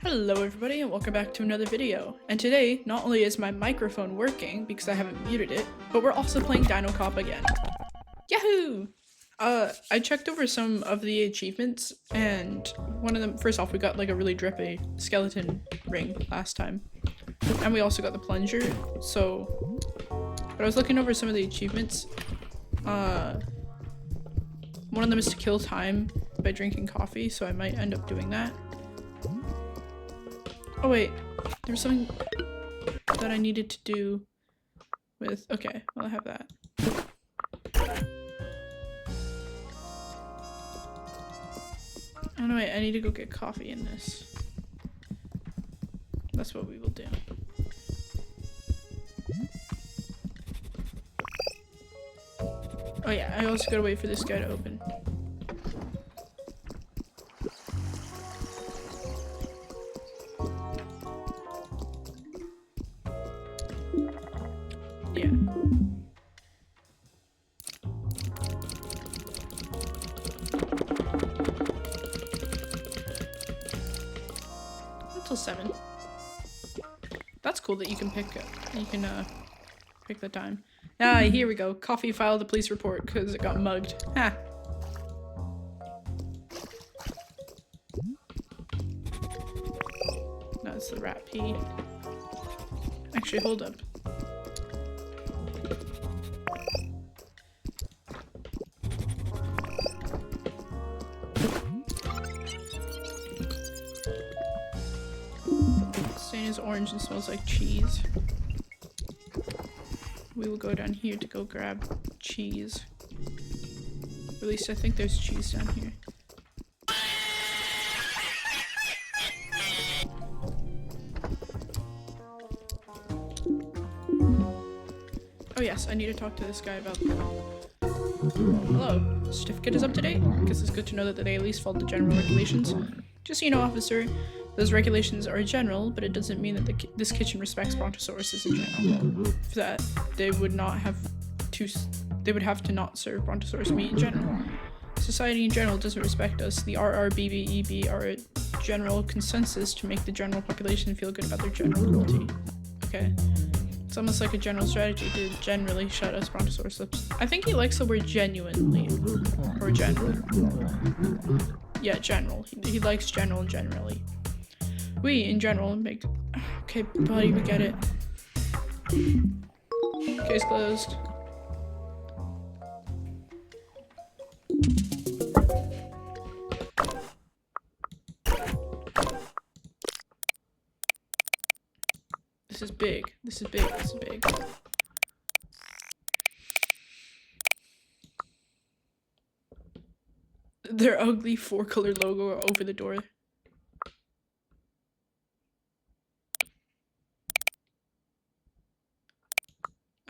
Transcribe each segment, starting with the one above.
Hello everybody and welcome back to another video. And today, not only is my microphone working because I haven't muted it, but we're also playing Dinocop again. Yahoo! I checked over some of the achievements and one of them, first off, we got like a really drippy skeleton ring last time. And we also got the plunger, so... But I was looking over some of the achievements. One of them is to kill time by drinking coffee, so I might end up doing that. Oh wait, there's something that I needed to do with, okay, well I have that. Oh no wait, I need to go get coffee in this. That's what we will do. Oh yeah, I also gotta wait for this guy to open. Yeah. Until 7. That's cool that you can pick the time. Ah, here we go. Coffee filed a police report because it got mugged. Ha. That's the rat pee. Actually, hold up. Stain is orange and smells like cheese. We will go down here to go grab cheese. At least I think there's cheese down here. Oh yes, I need to talk to this guy about Hello, certificate is up to date? Because it's good to know that they at least followed the general regulations. Just so you know, officer, those regulations are general, but it doesn't mean that this kitchen respects brontosauruses in general. For that, they would have to not serve brontosaurus meat in general. Society in general doesn't respect us. The RRBBEB are a general consensus to make the general population feel good about their general cruelty. Okay. It's almost like a general strategy to generally shut us brontosaurus lips. I think he likes the word genuinely. Or general. Yeah, general. He likes general and generally. We, in general, make... Okay, buddy, we get it. Case closed. This is big. This is big. This is big. Their ugly 4-color logo over the door.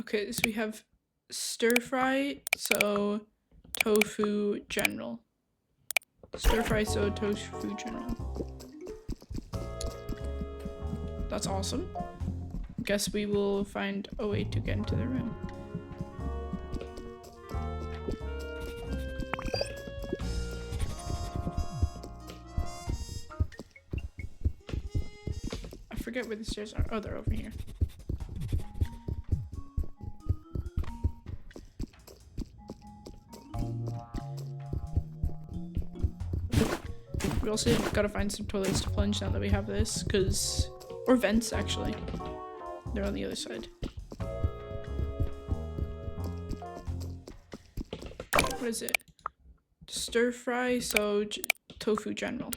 Okay, so we have stir fry, so tofu general. Stir fry, so tofu general. That's awesome. Guess we will find a way to get into the room. I forget where the stairs are. Oh, they're over here. We also gotta find some toilets to plunge now that we have this, because... Or vents, actually. They're on the other side. What is it? Stir fry, so tofu general.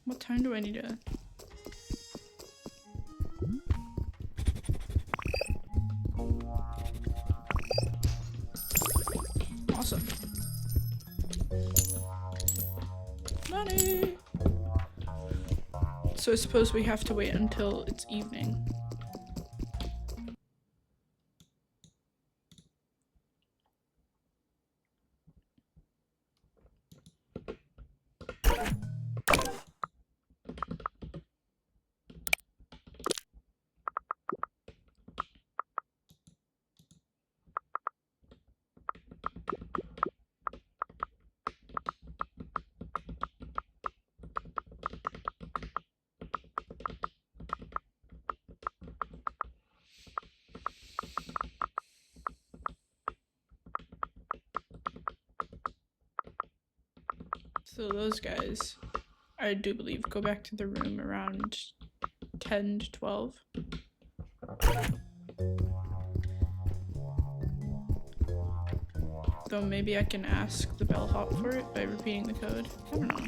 What time do I need to... Awesome. Money! So I suppose we have to wait until it's evening. So those guys, I do believe, go back to the room around 10 to 12. Though maybe I can ask the bellhop for it by repeating the code. I don't know.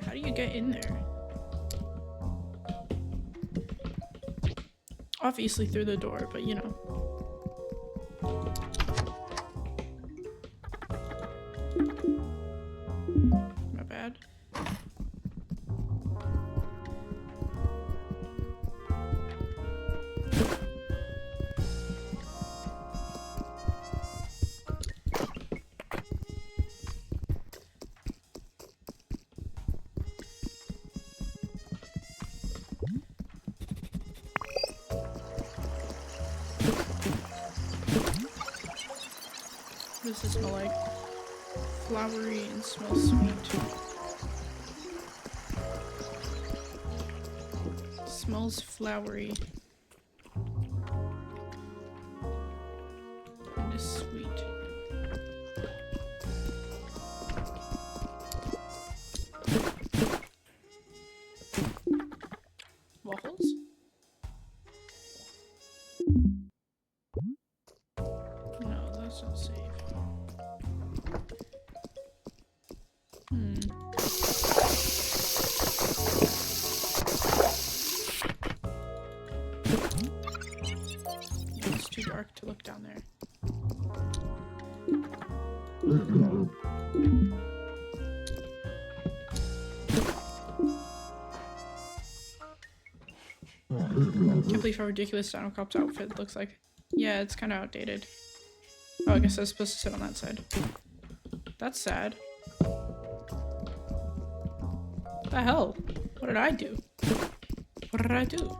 How do you get in there? Obviously through the door, but you know. My bad. What does it smell like? Flowery and smells sweet. Smells flowery. And is sweet. Waffles? No, that's not safe. Yeah, it's too dark to look down there. Can't believe how ridiculous Dinocop's outfit looks like. Yeah, it's kind of outdated. Oh, I guess I was supposed to sit on that side. That's sad. What the hell? What did I do? What did I do?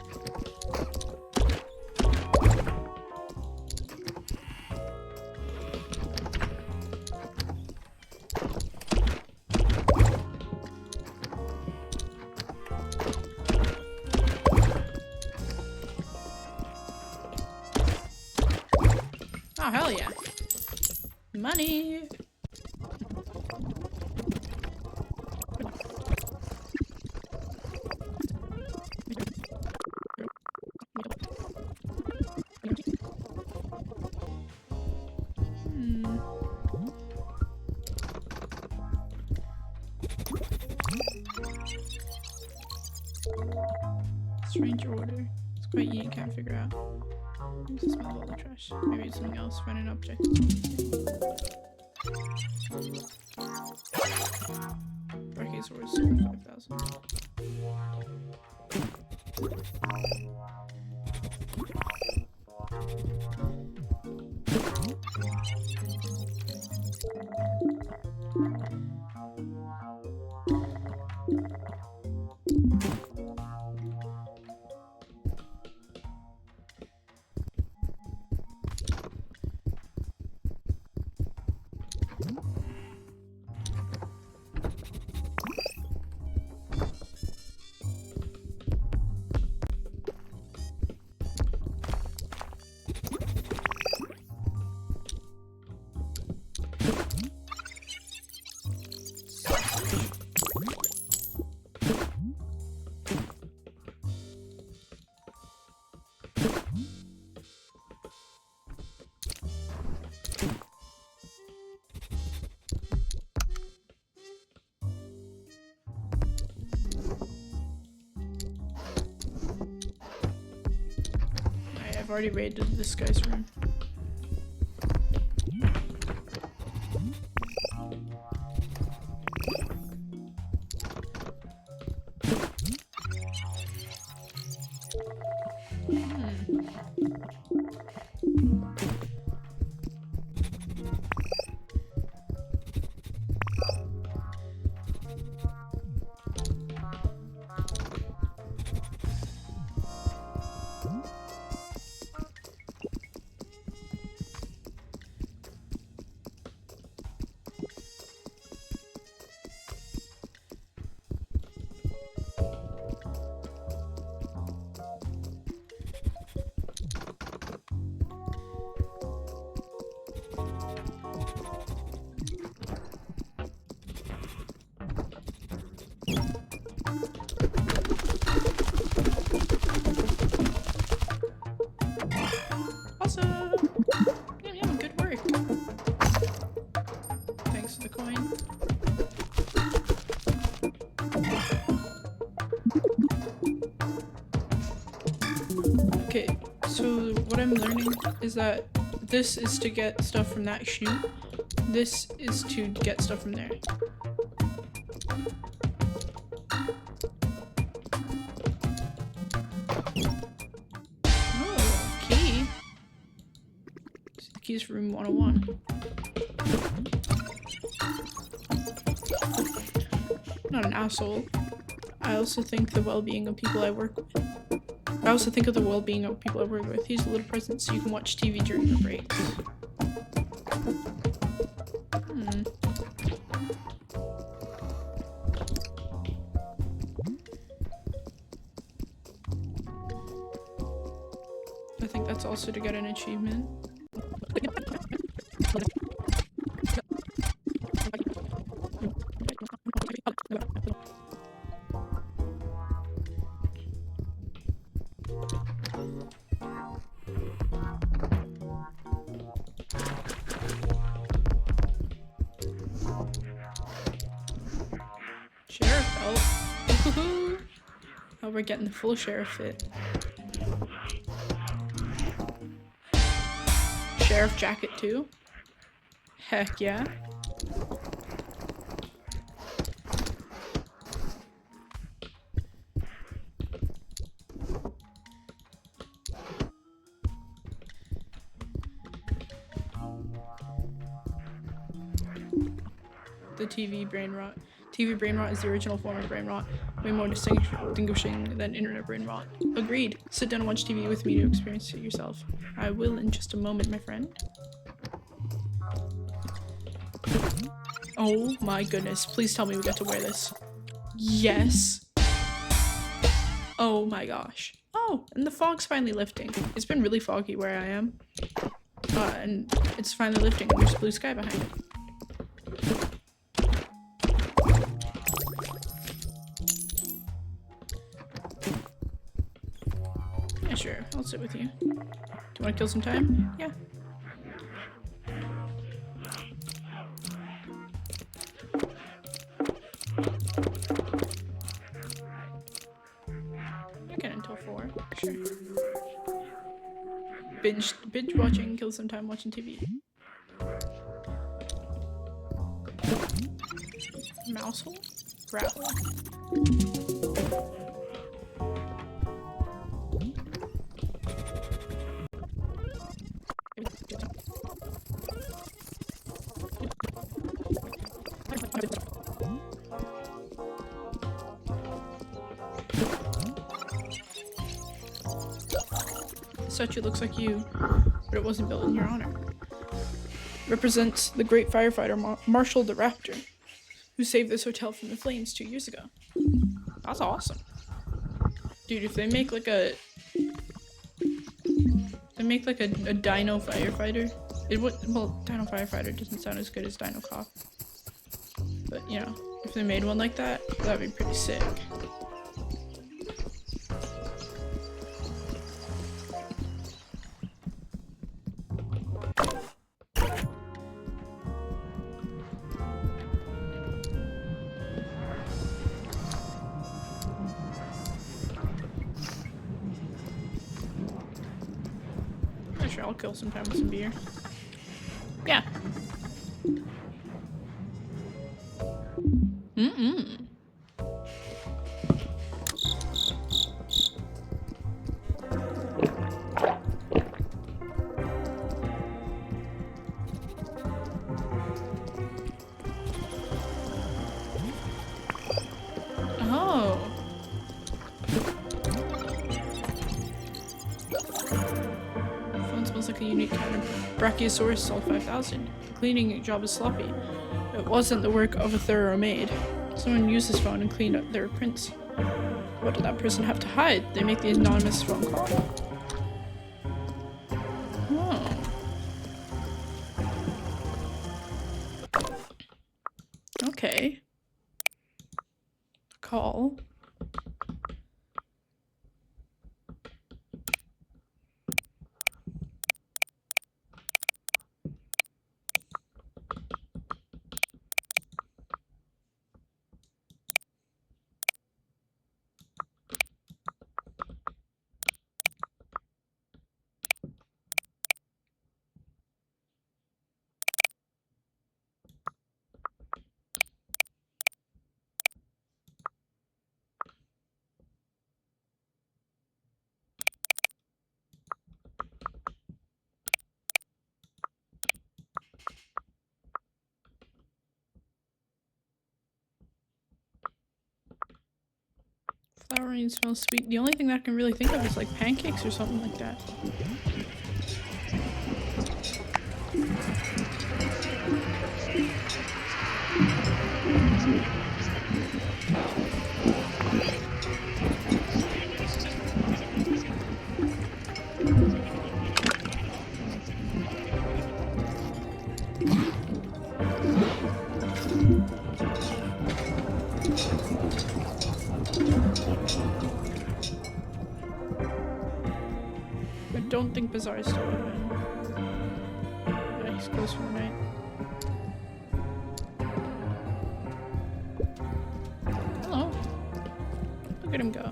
Oh, hell yeah. Money! Strange order. It's quite unique, can't figure out. What's the smell of all the trash? Maybe it's something else. Find an object. Brachiosaurus sold 5,000. I've already raided this guy's room. I'm learning is that this is to get stuff from that chute. This is to get stuff from there. Oh, key. The keys for room 101. Not an asshole. I also think the well-being of people I work with. I also think of the well-being of people I work with. Here's a little present so you can watch TV during your breaks. I think that's also to get an achievement. Sheriff belt. Oh, we're getting the full sheriff fit. Sheriff jacket too? Heck yeah. The TV brain rot. TV brain rot is the original form of brain rot, way more distinguishing than internet brain rot. Agreed. Sit down and watch TV with me to experience it yourself. I will in just a moment, my friend. Oh my goodness, please tell me we get to wear this. Yes. Oh my gosh. Oh, and the fog's finally lifting. It's been really foggy where I am. And it's finally lifting and there's blue sky behind it. Yeah, sure. I'll sit with you. Do you want to kill some time? Yeah. Okay, until 4. Sure. Binge watching, kill some time watching TV. Mouse hole? Rat hole? The statue looks like you, but it wasn't built in your honor. Represents the great firefighter Marshall the Raptor, who saved this hotel from the flames 2 years ago. That's awesome. Dude, if they make like a dino firefighter, it would, well, dino firefighter doesn't sound as good as Dinocop. But, you know, if they made one like that, that'd be pretty sick. Sure, I'll kill some time with some beer. Yeah. Oh. Phone smells like a unique kind of Brachiosaurus Sol 5000. The cleaning job is sloppy. It wasn't the work of a thorough maid. Someone used his phone and cleaned up their prints. What did that person have to hide? They make the anonymous phone call. Oh. Okay. Call. Flowery and smells sweet. The only thing that I can really think of is like pancakes or something like that. I don't think Bazaar is still open. Yeah, he's closed for the night. Hello. Look at him go.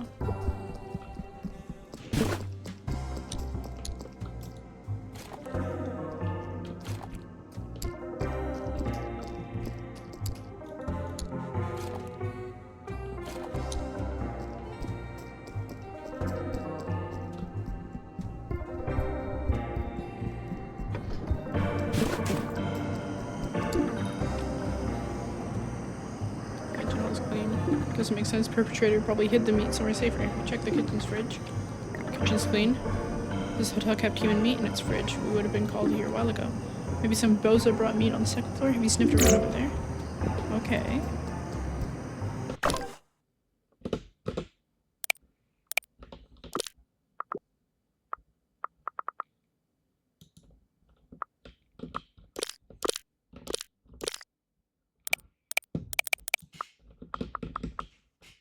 Doesn't make sense. Perpetrator probably hid the meat somewhere safer. We checked the kitchen's fridge. Kitchen's clean. This hotel kept human meat in its fridge. We would have been called here a while ago. Maybe some bozo brought meat on the second floor. Have you sniffed around over there? Okay.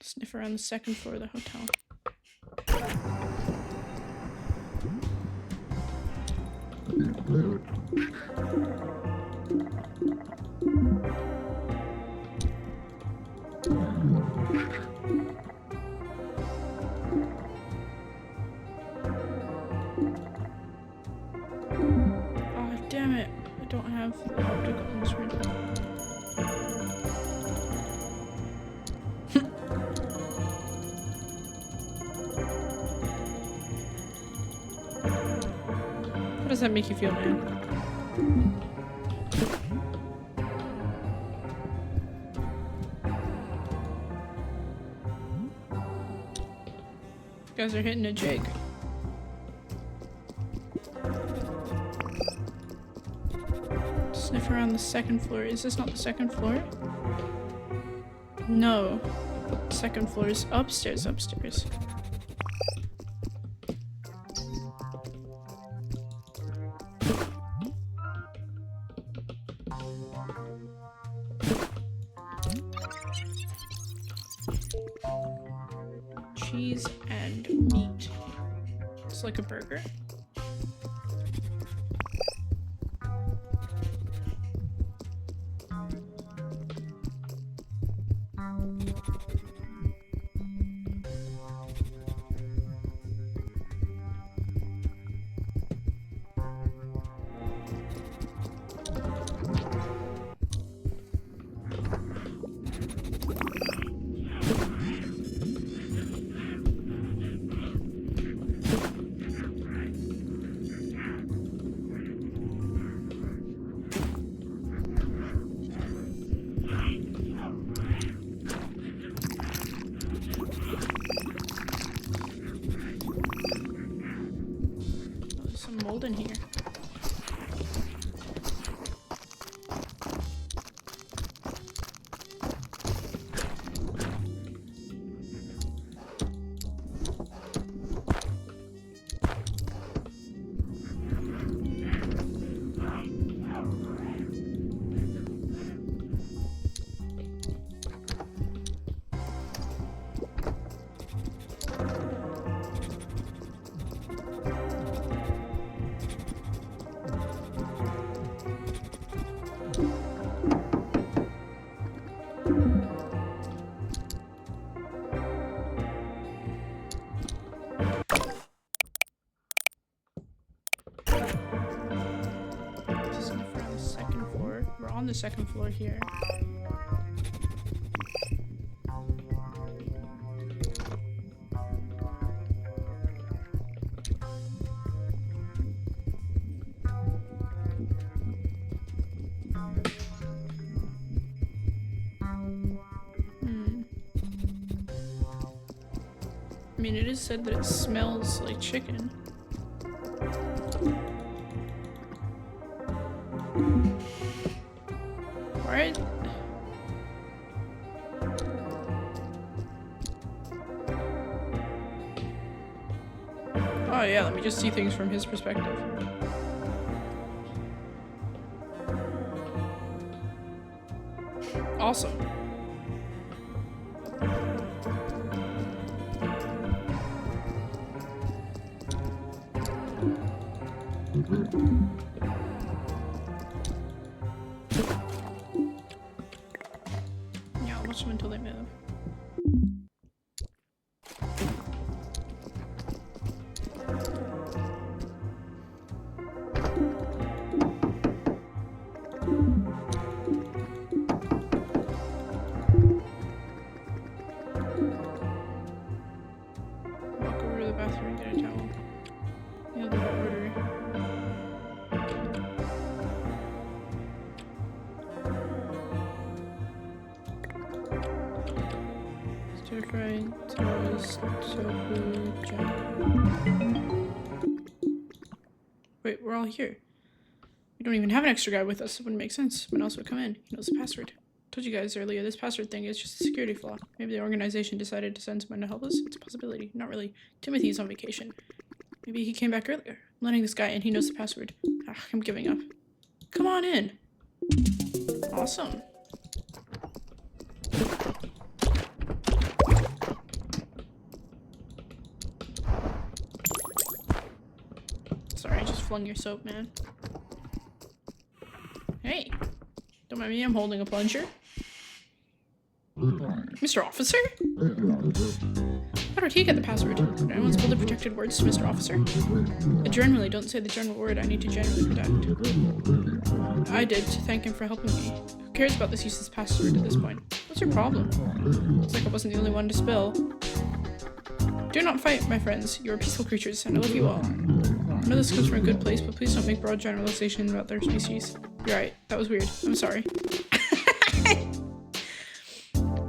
Sniff around the second floor of the hotel. Oh, damn it. I don't have the optical instrument. How does that make you feel, man? You guys are hitting a jig. Sniff around the second floor. Is this not the second floor? No. Second floor is upstairs, upstairs. Cheese and meat. It's like a burger. Mold in here. We're on the second floor here. I mean, it is said that it smells like chicken. Alright. Oh yeah, let me just see things from his perspective. Awesome. Yeah, I'll watch them until they move. Walk over to the bathroom and get a towel. Yeah, the order. Stir-fried toast, tofu, jam. Wait, we're all here. We don't even have an extra guy with us. It wouldn't make sense. Someone else would come in. He knows the password. I told you guys earlier, this password thing is just a security flaw. Maybe the organization decided to send someone to help us. It's a possibility. Not really. Timothy's on vacation. Maybe he came back earlier. I'm letting this guy in. He knows the password. I'm giving up. Come on in. Awesome. Sorry, I just flung your soap, man. Hey. Don't mind me, I'm holding a plunger. Mr. Officer? How did he get the password? Did anyone spill the protected words to Mr. Officer? I generally don't say the general word I need to generally protect. I did, to thank him for helping me. Who cares about this useless password at this point? What's your problem? Looks like I wasn't the only one to spill. Do not fight, my friends. You are peaceful creatures, and I love you all. I know this comes from a good place, but please don't make broad generalizations about their species. You're right. That was weird. I'm sorry.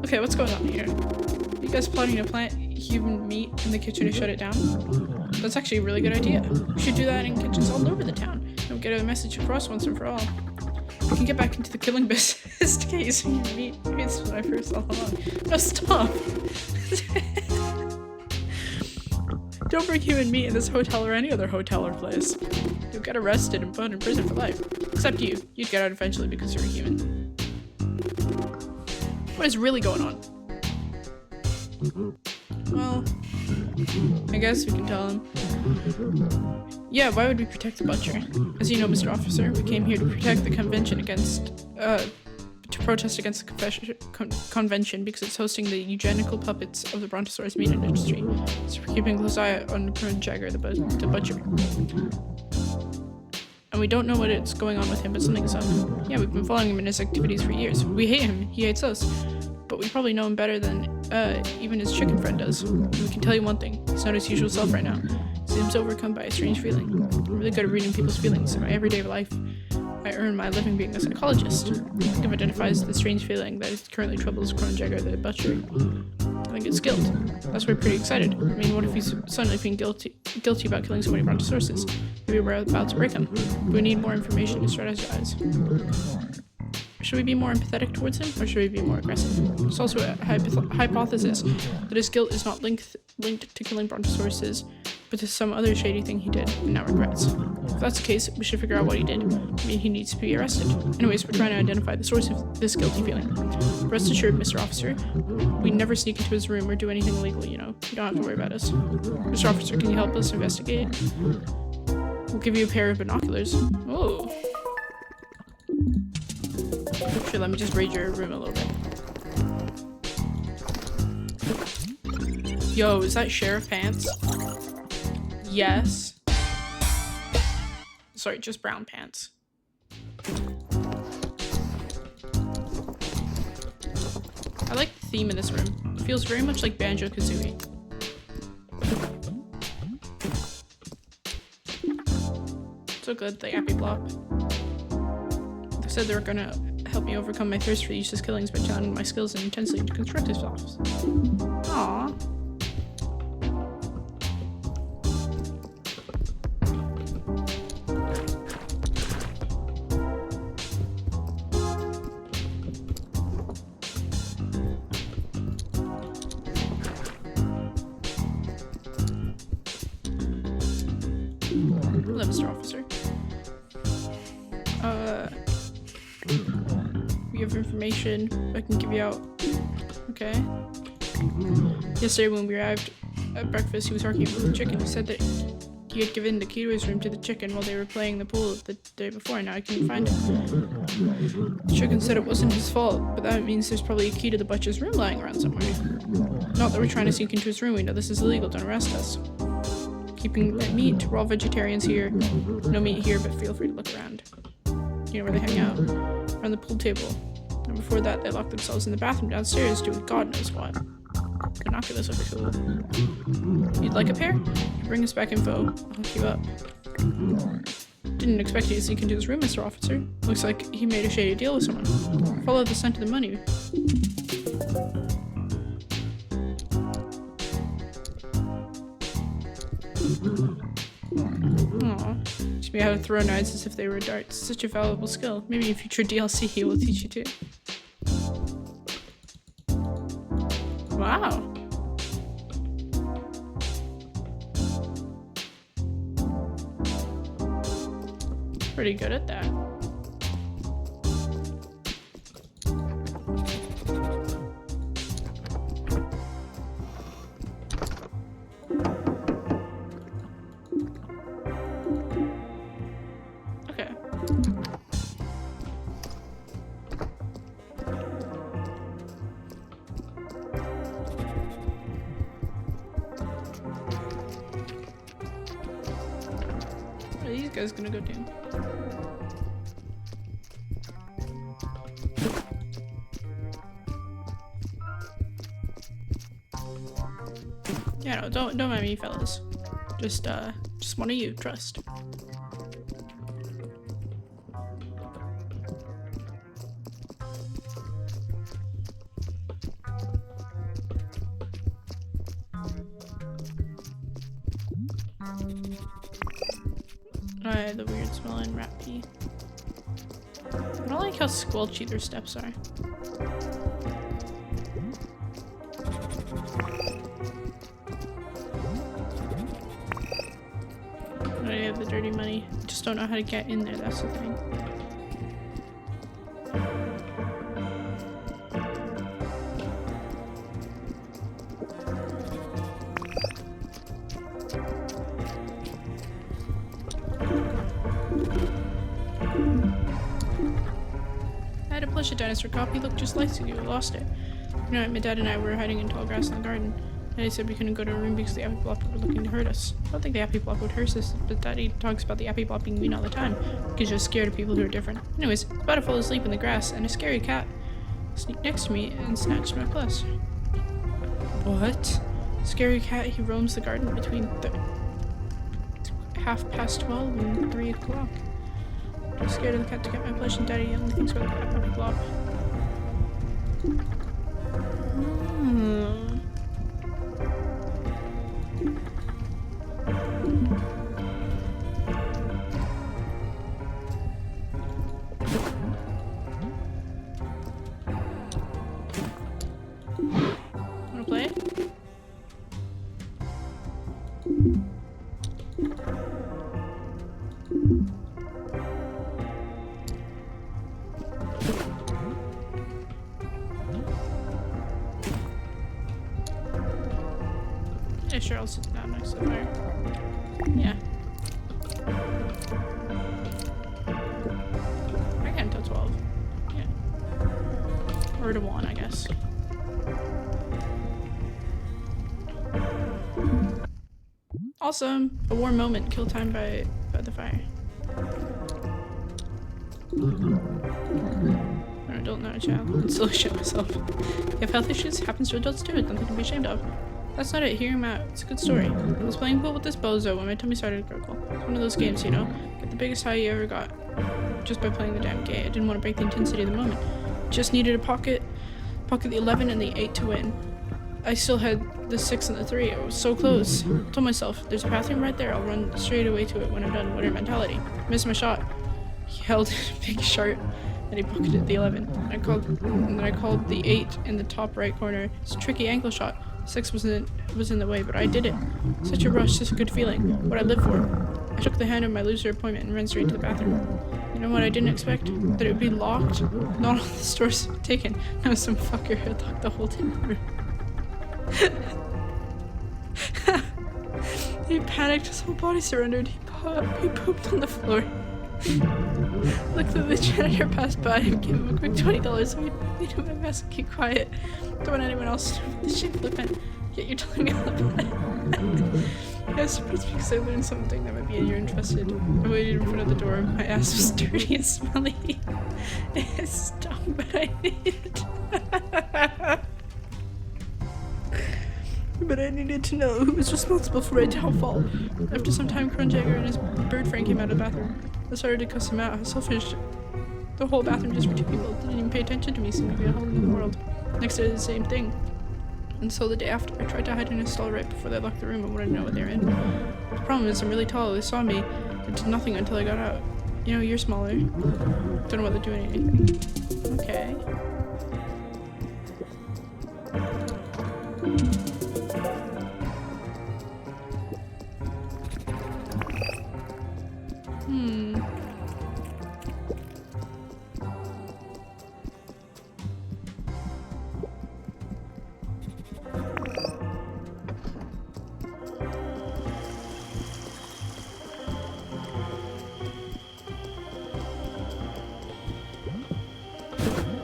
Okay, what's going on here? Are you guys plotting to plant human meat in the kitchen to shut it down? That's actually a really good idea. We should do that in kitchens all over the town. And get a message across once and for all. We can get back into the killing business to get using human meat. Maybe this was when I first saw it. No, stop! Don't bring human meat in this hotel or any other hotel or place. You'll get arrested and put in prison for life. Except you. You'd get out eventually because you're a human. What is really going on? Well, I guess we can tell him. Yeah, why would we protect the butcher? As you know, Mr. Officer, we came here to protect the convention against, to protest against the convention because it's hosting the eugenical puppets of the Brontosaurus meat industry. So we're keeping a close eye on Colonel Jagger, the butcher. And we don't know what is going on with him, but something's up. Yeah, we've been following him in his activities for years. We hate him, he hates us. But we probably know him better than even his chicken friend does. And we can tell you one thing, he's not his usual self right now. He seems overcome by a strange feeling. I'm really good at reading people's feelings. In my everyday life, I earn my living being a psychologist. I think it identifies the strange feeling that currently troubles Jagger the butcher. I think it's guilt. That's why we're pretty excited. I mean, what if he's suddenly feeling guilty about killing so many Brontosauruses? Maybe we're about to break him. But we need more information to strategize. Should we be more empathetic towards him, or should we be more aggressive? There's also a hypothesis that his guilt is not linked to killing Brontosauruses, but to some other shady thing he did and now regrets. If that's the case, we should figure out what he did. I mean, he needs to be arrested. Anyways, we're trying to identify the source of this guilty feeling. Rest assured, Mr. Officer, we never sneak into his room or do anything illegal, you know. You don't have to worry about us. Mr. Officer, can you help us investigate? We'll give you a pair of binoculars. Oh. Sure, let me just raid your room a little bit. Yo, is that Sheriff Pants? Yes. Sorry, just brown pants. I like the theme in this room. It feels very much like Banjo-Kazooie. So good, the Appy Blop. They said they were gonna help me overcome my thirst for useless killings by channeling my skills and intensely into constructive softs. Aww. Hello, Mr. Officer. We have information I can give you out. Okay. Yesterday when we arrived at breakfast, he was arguing with the chicken. He said that he had given the key to his room to the chicken while they were playing the pool the day before, and now I couldn't find it. The chicken said it wasn't his fault, but that means there's probably a key to the butcher's room lying around somewhere. Not that we're trying to sneak into his room, we know this is illegal, don't arrest us. Keeping meat, we're all vegetarians here. No meat here, but feel free to look around. You know where they hang out? Around the pool table. And before that, they locked themselves in the bathroom downstairs doing God knows what. Binoculars are cool. You'd like a pair? Bring us back info. I'll hook you up. Didn't expect you to sneak into his room, Mr. Officer. Looks like he made a shady deal with someone. Follow the scent of the money. Aww. Teach me how to throw knives as if they were darts. Such a valuable skill. Maybe in future DLC he will teach you too. Wow. Pretty good at that. Okay. What are these guys gonna go do? Yeah, no, don't mind me, fellas. Just one of you, trust. The weird smelling rat pee. I don't like how squelchy their steps are. I have the dirty money. Just don't know how to get in there, that's the thing. I had a plush dinosaur cop. He looked just like you. I lost it. You know, my dad and I were hiding in tall grass in the garden. Daddy said we couldn't go to a room because the Appy Block were looking to hurt us. I don't think the Appy Block would hurt us, but Daddy talks about the Appy Block being mean all the time because you're scared of people who are different. Anyways, I was about to fall asleep in the grass, and a scary cat sneaked next to me and snatched my plus. What? Scary cat, he roams the garden between 12:30 and 3 o'clock. I'm scared of the cat to get my plush, and Daddy only thinks about the Appy Block. Wanna play? Yeah, sure, I'll sit down next to the fire. Yeah. I can until 12. Yeah. Or to 1, I guess. Awesome! A warm moment. Kill time by the fire. I'm an adult, not a child. I'd still shit myself. You have health issues? Happens to adults too. Nothing to be ashamed of. That's not it. Hear him out. It's a good story. I was playing pool with this bozo when my tummy started to gurgle. It's one of those games, you know? Get the biggest high you ever got. Just by playing the damn game. I didn't want to break the intensity of the moment. Just needed a pocket the 11 and the 8 to win. I still had the 6 and the 3. I was so close. I told myself, there's a bathroom right there. I'll run straight away to it when I'm done. Winner mentality. Missed my shot. He held a big shot and he pocketed the 11. And then I called the 8 in the top right corner. It's a tricky ankle shot. 6 was in the way, but I did it. Such a rush, such a good feeling. What I live for. I took the hand of my loser appointment and ran straight to the bathroom. You know what I didn't expect? That it would be locked. Not all the stores taken. No, some fucker had locked the whole damn room. He panicked, his whole body surrendered. He pooped on the floor. Looked at the janitor passed by and gave him a quick $20 so he'd lead him a mess and keep quiet. Don't want anyone else to know the shape of the pen. Yet you're telling me all about it. I was surprised because I learned something that might be you're interested. I waited in front of the door. My ass was dirty and smelly. It stung, but I needed But I needed to know who was responsible for my downfall. After some time, Kronjäger and his bird friend came out of the bathroom. I started to cuss him out. How selfish. The whole bathroom just for two people. Didn't even pay attention to me, seemed to be a whole new world. Next day, the same thing. And so the day after, I tried to hide in a stall right before they locked the room and wanted to know what they were in. The problem is, I'm really tall. They saw me. I did nothing until I got out. You know, you're smaller. Don't know what they're doing anything. Okay.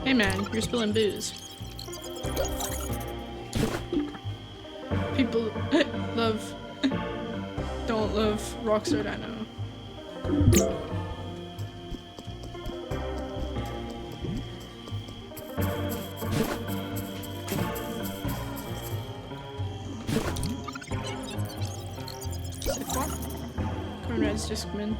Hey man, you're spilling booze. People don't love Rockstar Dino. Conrad's just come in.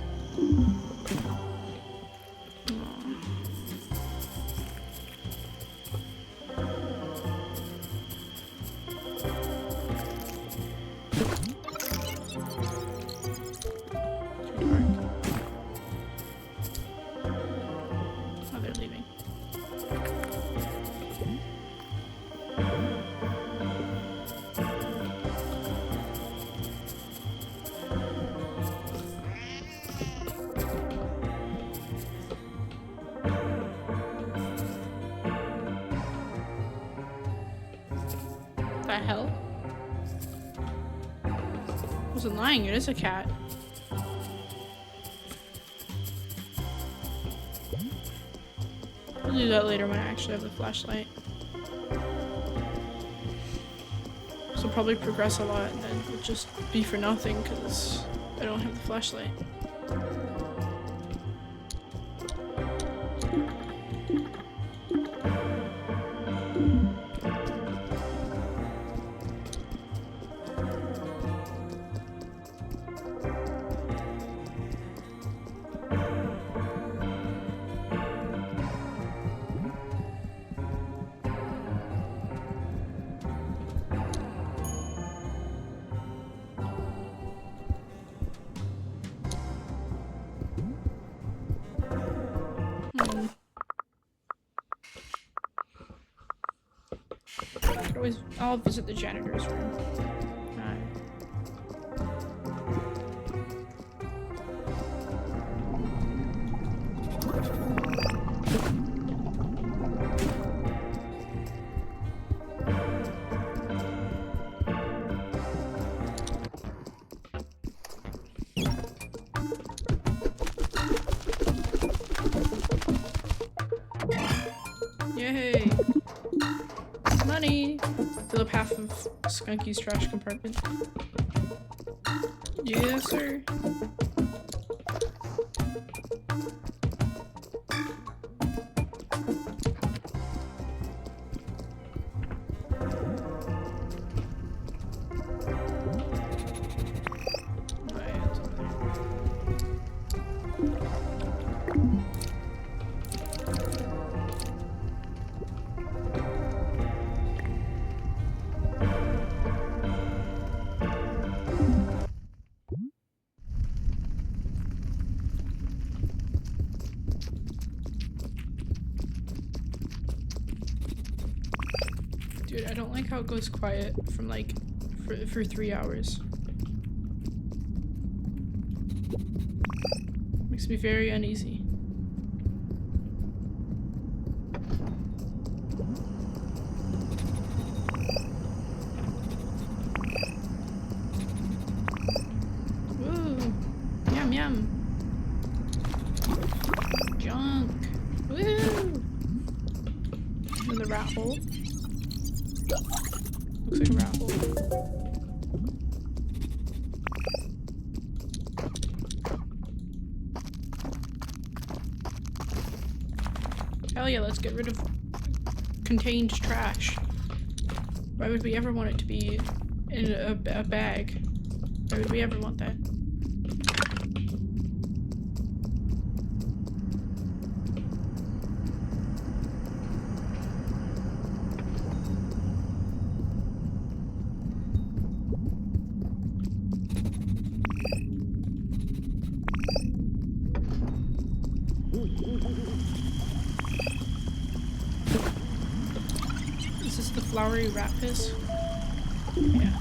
The hell? I wasn't lying, it is a cat. I'll do that later when I actually have the flashlight. This will probably progress a lot and then it'll just be for nothing because I don't have the flashlight. I'll visit the janitor's room. Yay! Money! Fill up half of Skunky's trash compartment. Yes, sir. Dude, I don't like how it goes quiet from like for 3 hours. Makes me very uneasy. Woo! Yum yum! Junk! Woo! Another rat hole. Looks like a rat hole. Hell yeah, let's get rid of contained trash. Why would we ever want it to be in a bag? Why would we ever want that? Is this the flowery rat piss? Yeah.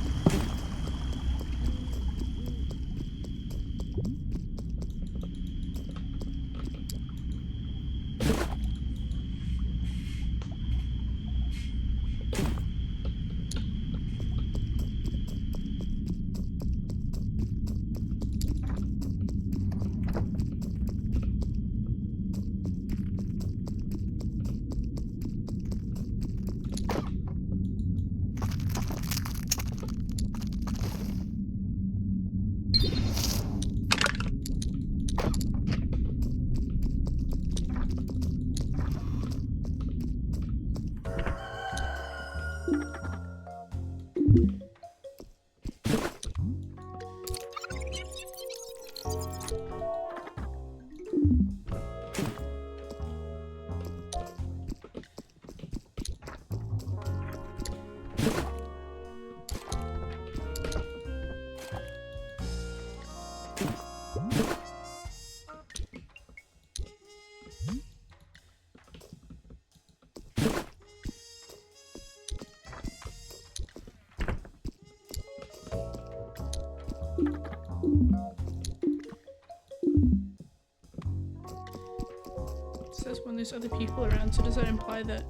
It says when there's other people around, so does that imply that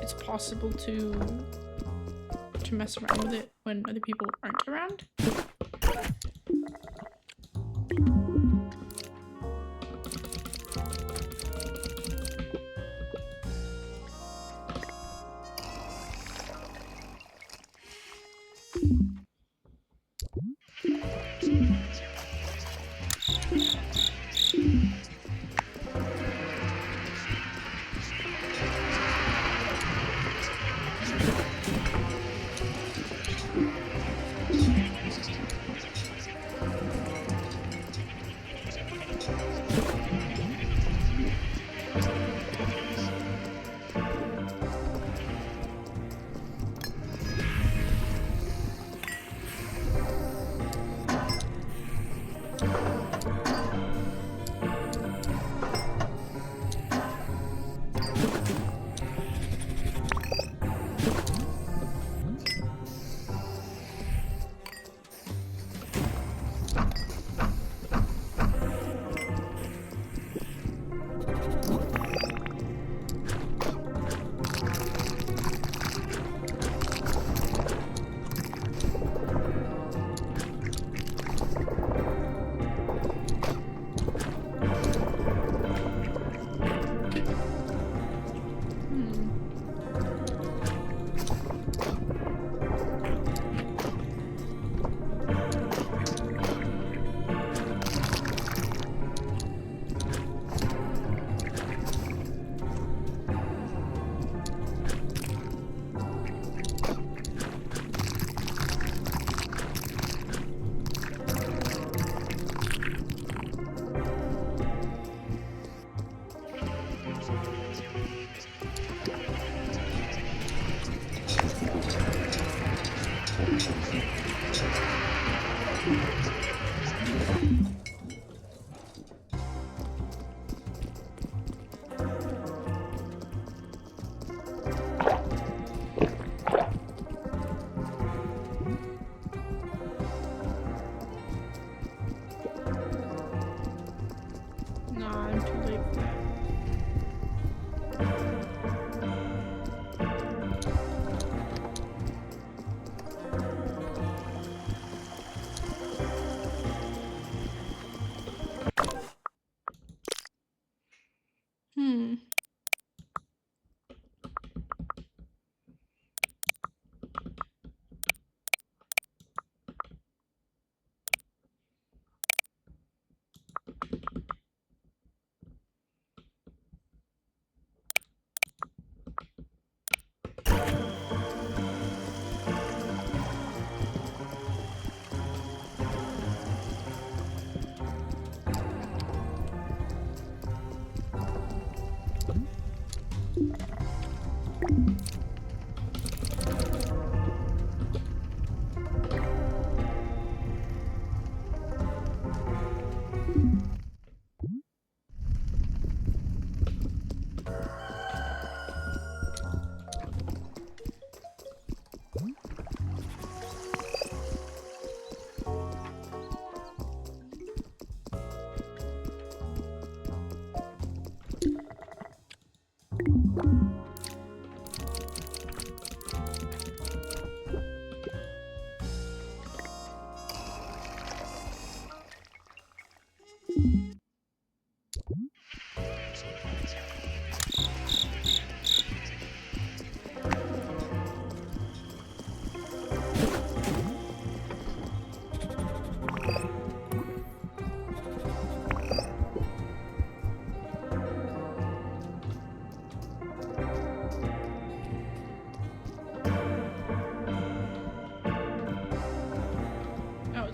it's possible to mess around with it when other people aren't around?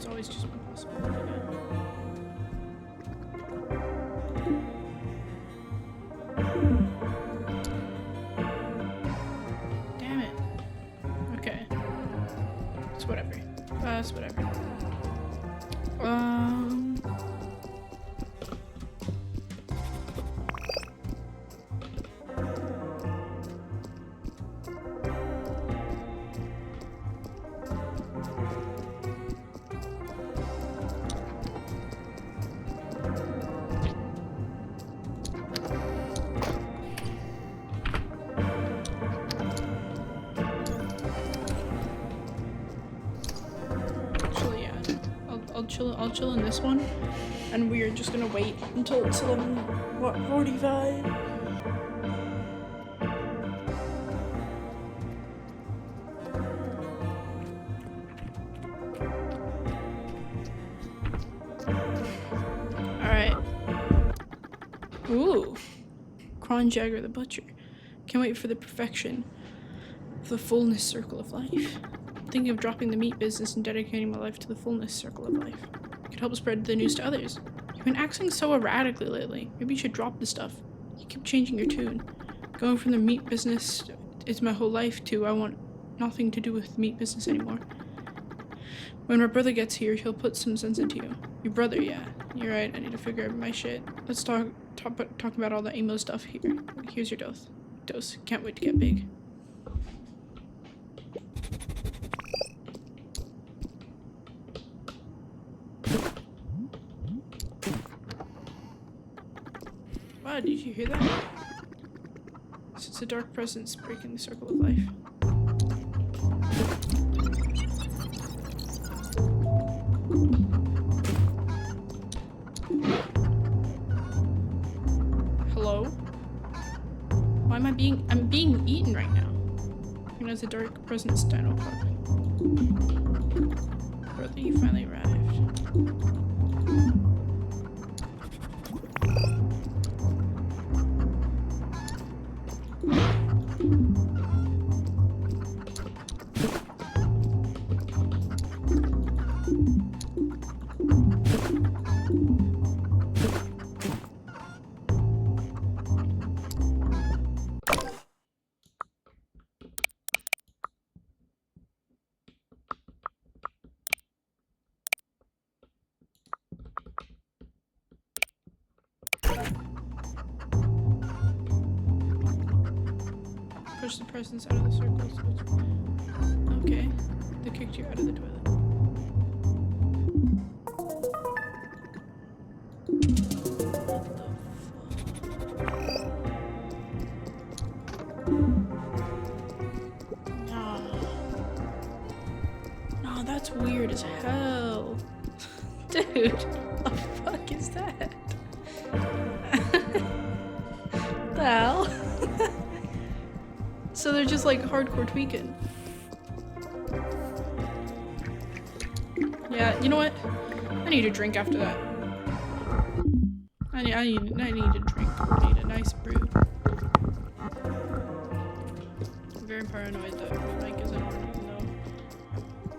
It's always just one possibility. Damn it. Okay. It's whatever. It's whatever. I'll chill in this one, and we are just gonna wait until it's 11:45. Alright. Ooh. Cron Jagger the Butcher. Can't wait for the perfection of the fullness circle of life. Thinking of dropping the meat business and dedicating my life to the fullness circle of life. It could help spread the news to others. You've been acting so erratically lately. Maybe you should drop the stuff. You keep changing your tune. Going from the meat business is my whole life to I want nothing to do with the meat business anymore. When my brother gets here, he'll put some sense into you. Your brother, yeah. You're right, I need to figure out my shit. Let's talk about all the emo stuff here. Here's your dose. Can't wait to get big. Wow, did you hear that? It's a dark presence breaking the circle of life. Hello? Why am I'm being eaten right now. You know, it's a dark presence, Dinocop. Brother, you finally arrived. Push the presence out of the circle. Okay. They kicked you out of the toilet. No, that's weird as hell. Dude, what the fuck is that? What the hell? So they're just like hardcore tweaking. Yeah, you know what? I need a drink after that. I need a drink. I need a nice brew. I'm very paranoid that my mic isn't on,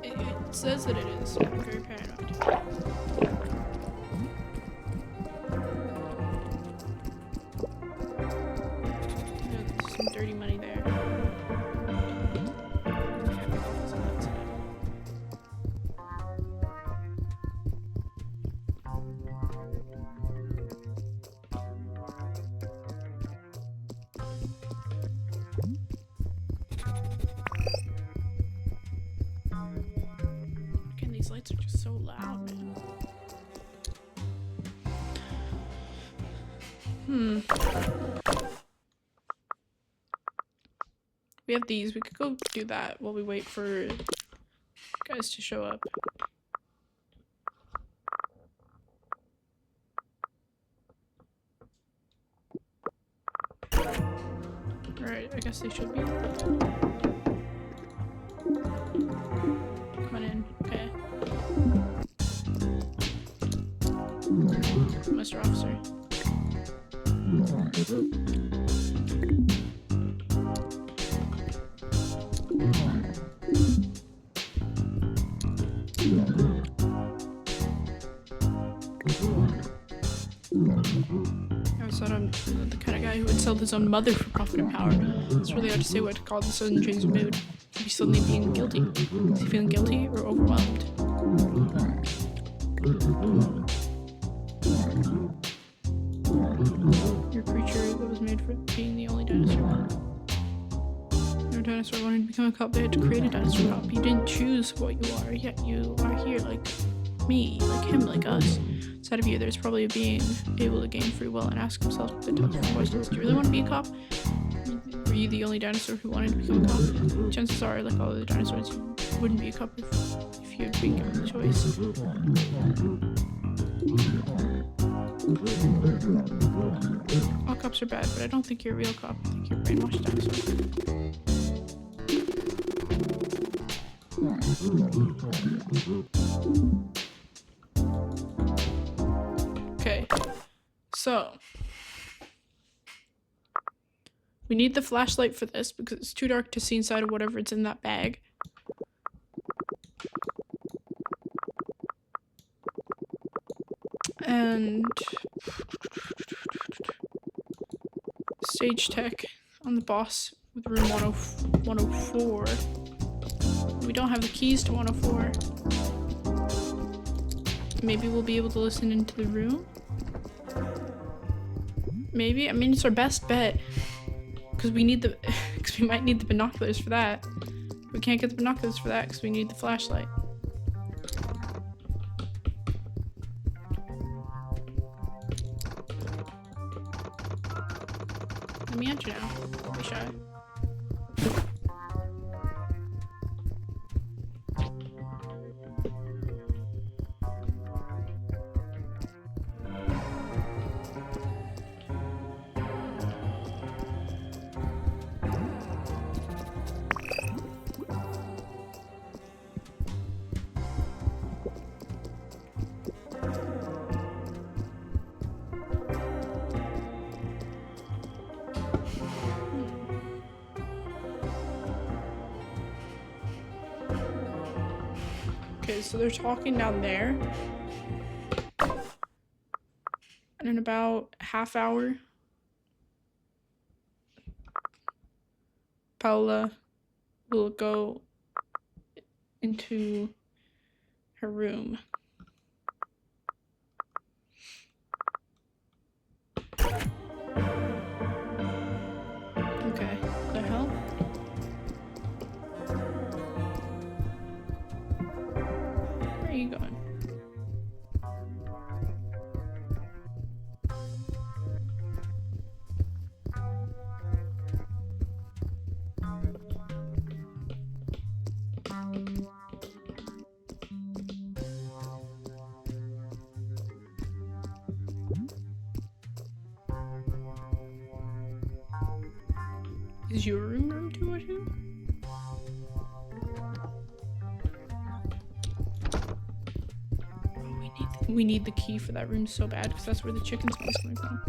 even though it says that it is. I'm very paranoid. There's some dirty money there. Again, these lights are just so loud, man. We have these. We could go do that while we wait for guys to show up. Alright, I guess they should be. Come on in. Okay. Mr. Officer. I always thought I'm the kind of guy who would sell his own mother for profit and power. It's really hard to say what to call the sudden change of mood. Could be suddenly being guilty. Is he feeling guilty or overwhelmed? Your creature that was made for being the only dinosaur. No dinosaur wanted to become a cop, they had to create a dinosaur cop. You didn't choose what you are, yet you are here like me, like him, like us. Inside of you, there's probably a being able to gain free will and ask himself the tough questions. Do you really want to be a cop? Were you the only dinosaur who wanted to become a cop? Chances are, like all other dinosaurs, you wouldn't be a cop if you had been given the choice. All cops are bad, but I don't think you're a real cop. I think you're a brainwashed dinosaur. Okay, so we need the flashlight for this because it's too dark to see inside of whatever's in that bag. And stage tech on the boss with room 104. We don't have the keys to 104. Maybe we'll be able to listen into the room. Maybe. I mean, it's our best bet because we need the because we might need the binoculars for that. We can't get the binoculars for that because we need the flashlight. Let me enter now. Don't be shy. Okay, so they're talking down there. And in about a half hour, Paula will go into her room. Okay, what the hell? Where are you going? Is your room 202? Oh, we need the key for that room so bad because that's where the chicken smell's coming from.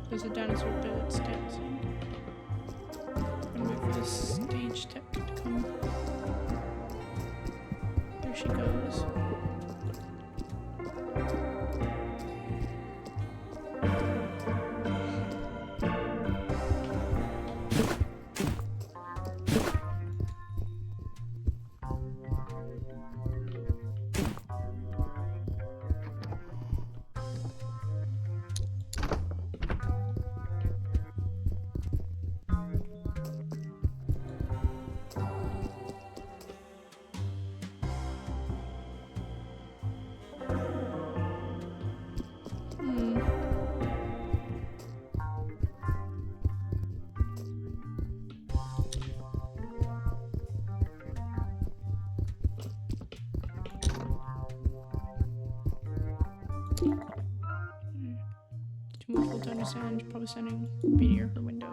There's a dinosaur bed dancing. I'm gonna wait for this stage tech to come. There she goes. To move Pull down his hand, probably sending meteor her window.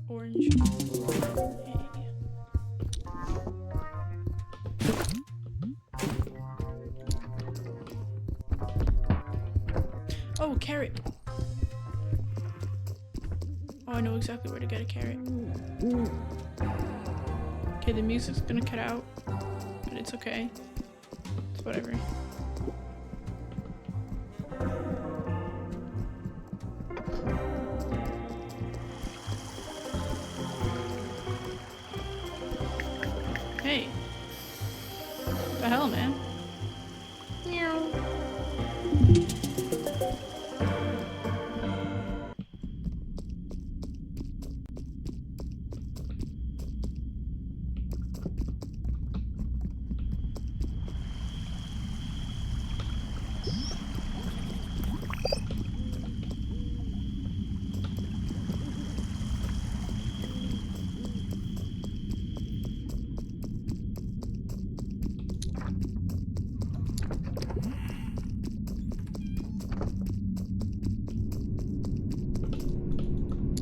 Orange. Oh, carrot. Oh, I know exactly where to get a carrot. Okay, the music's gonna cut out, but it's okay. It's whatever. Hey. What the hell, man? Meow.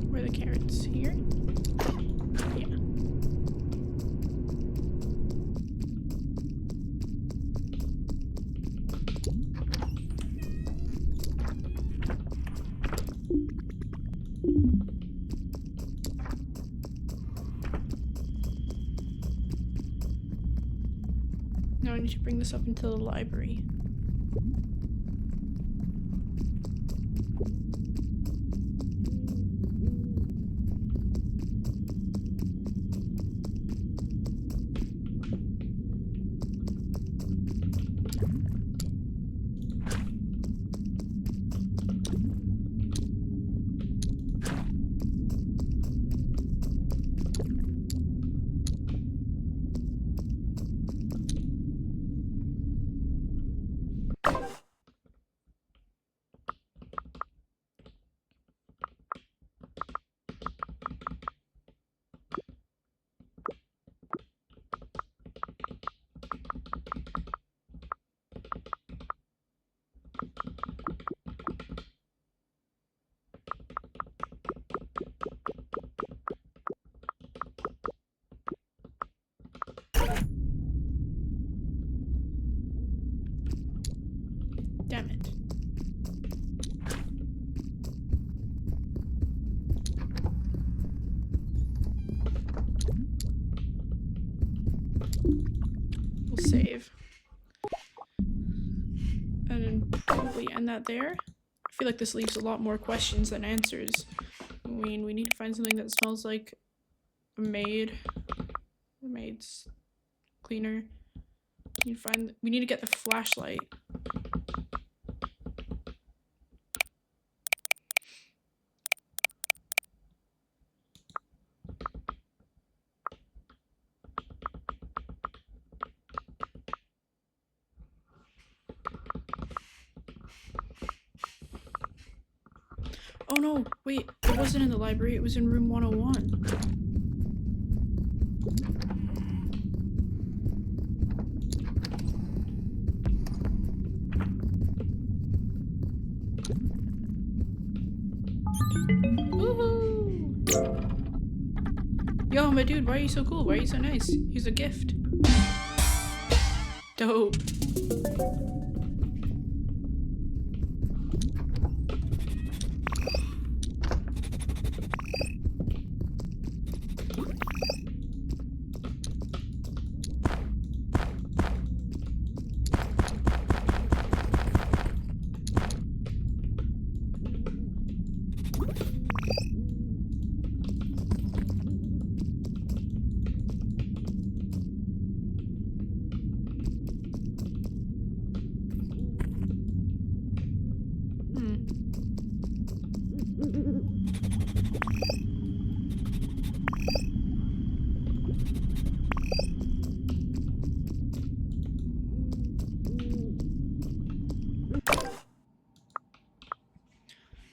Where are the carrots? Here? Yeah. Now I need to bring this up into the library. Damn it. We'll save. And then probably end that there. I feel like this leaves a lot more questions than answers. I mean, we need to find something that smells like a maid. A maid's cleaner. We need to get the flashlight. Oh no, wait, it wasn't in the library, it was in room 101. dude, why are you so cool? Why are you so nice? Here's a gift. Dope.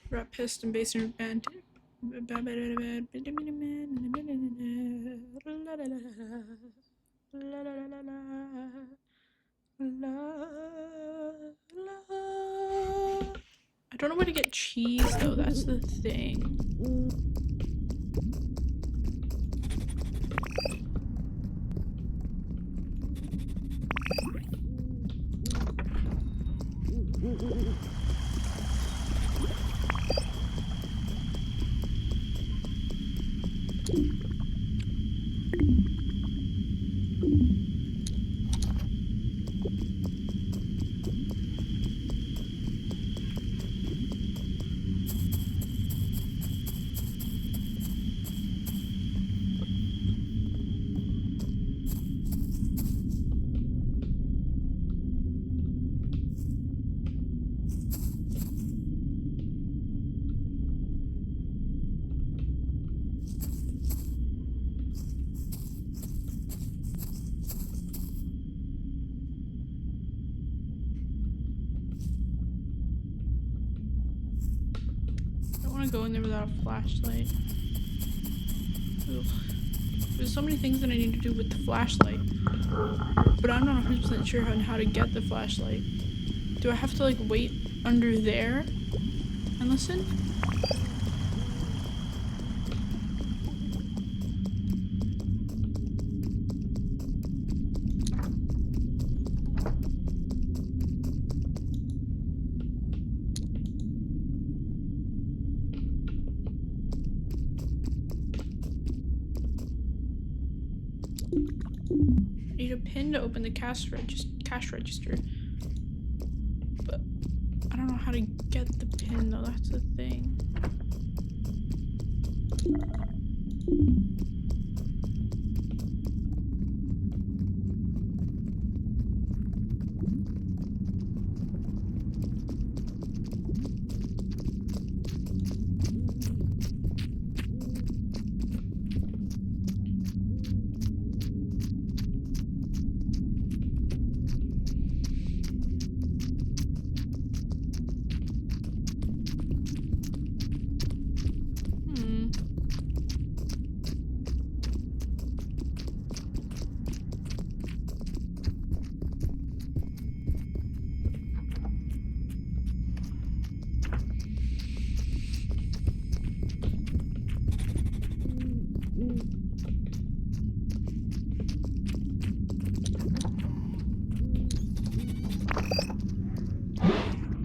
Rat pissed and basin band. I don't know where to get cheese though, that's the thing. I don't want to go in there without a flashlight. Ugh. There's so many things that I need to do with the flashlight, but I'm not 100% sure on how to get the flashlight. Do I have to like wait under there and listen? I need a pin to open the cash register. But I don't know how to get the pin though, that's the thing.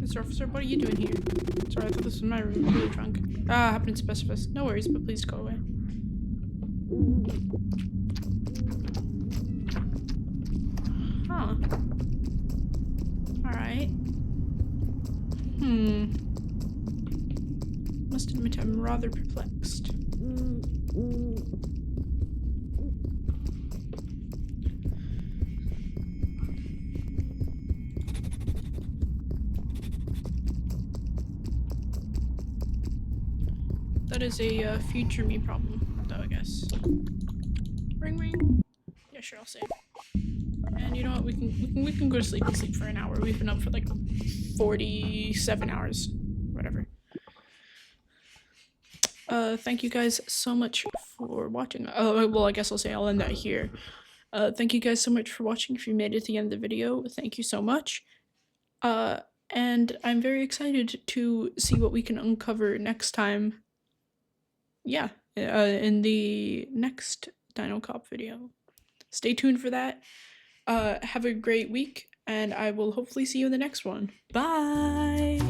Mr. Officer, what are you doing here? Sorry, I thought this was my room. I'm really drunk. Ah, happened to specify. No worries, but please go away. Huh. Alright. Must admit I'm rather perplexed. That is a future me problem, though, I guess. Ring ring. Yeah, sure, I'll save. And you know what? We can go to sleep and sleep for an hour. We've been up for like 47 hours, whatever. Thank you guys so much for watching. Well, I guess I'll end that here. Thank you guys so much for watching. If you made it to the end of the video, thank you so much. And I'm very excited to see what we can uncover next time. Yeah, in the next Dinocop video. Stay tuned for that. Have a great week, and I will hopefully see you in the next one. Bye!